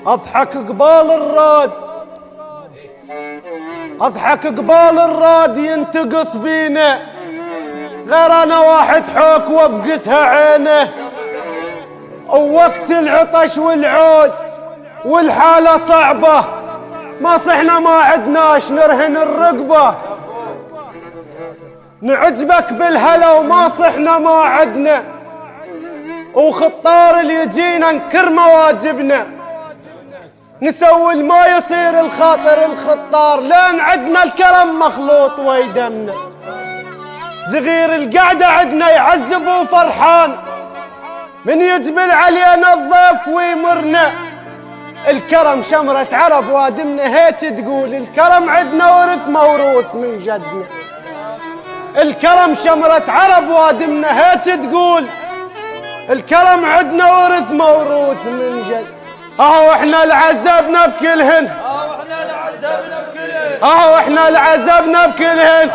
اضحك قبال الراد، اضحك قبال الراد ينتقص بينا، غير انا واحد حوك وافقسها عينه. ووقت العطش والعوز والحالة صعبة ما صحنا ما عدناش نرهن الرقبة، نعجبك بالهلا وما صحنا ما عدنا، وخطار اللي يجينا نكر مواجبنا، نسوي ما يصير الخاطر الخطار لين عدنا الكرم مخلوط ويدمنا. صغير القعدة عدنا يعذب وفرحان، من يجبل علينا الضيف ويمرنا. الكرم شمرة عرب وادمنا هيك تقول، الكرم عدنا ورث موروث من جدنا. الكرم شمرة عرب وادمنا هيك تقول، الكرم عدنا ورث موروث من جد. احنا العذبنا بكلهن، احنا العذبنا بكلهن، احنا العذبنا بكلهن،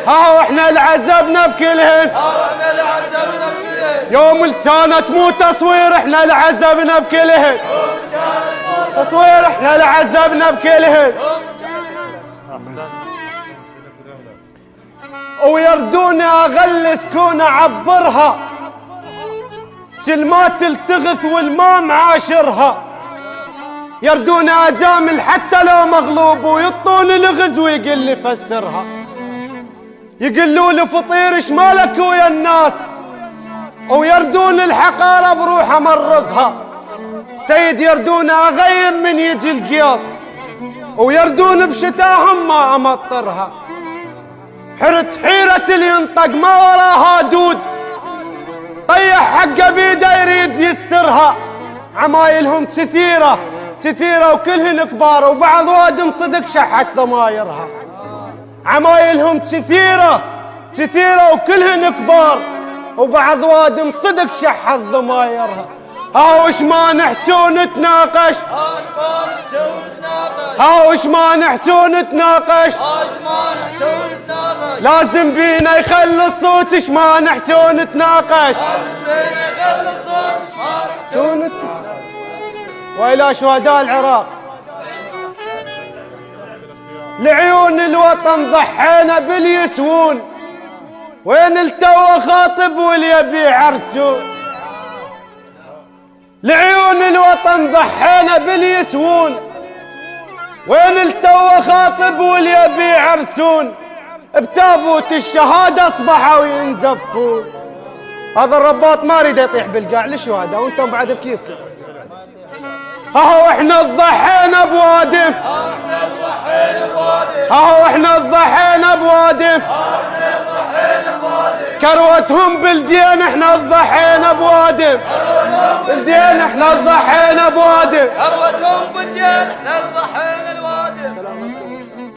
احنا العذبنا بكلهن، احنا العذبنا بكلهن. يوم اللي كانت مو تصوير احنا العذبنا بكلهن، تصوير احنا العذبنا بكلهن. ويردوني اغلي سكون اعبرها، كل ما تلتغث والما معاشرها. يردوني اجامل حتى لو مغلوب، ويطوني لغز ويقل لي فسرها. يقلوا لي فطير شمالك ويا الناس، ويردون الحقارة بروح امرضها. سيد يردون اغيم من يجي القياض، ويردون بشتاهم ما امطرها. حرت حيرة اللي ينطق ما وراها دود، طيح حقه بيده يريد يسترها. عمايلهم كثيرة كثيرة وكلهن كبار، وبعض وادم صدق شحت ضمايرها. عمايلهم كثيرة كثيرة وكلهن كبار، وبعض وادم صدق شحت ضمايرها. وش ما نحكي ونتناقش، وش ما نحكي ونتناقش، لازم بينا يخلي الصوت. اش ما نحكي ونتناقش، وإلى شهداء العراق لعيون الوطن ضحينا باليسوون، وين التوى خاطب واليبيع عرسون. لعيون الوطن ضحينا باليسوون، وين التوى خاطب واليبيع عرسون. بتابوت الشهادة اصبحوا ينزفون. هذا الرباط ما اريد يطيح بالقاع للشهداء، وانتم بعد بكيفكم. احنا ضحينا بوادم، احنا ضحينا بوادم، كروتهم بلدين احنا ضحينا بوادم، بلدين احنا ضحينا بوادم، كروتهم بلدين احنا ضحينا بوادم.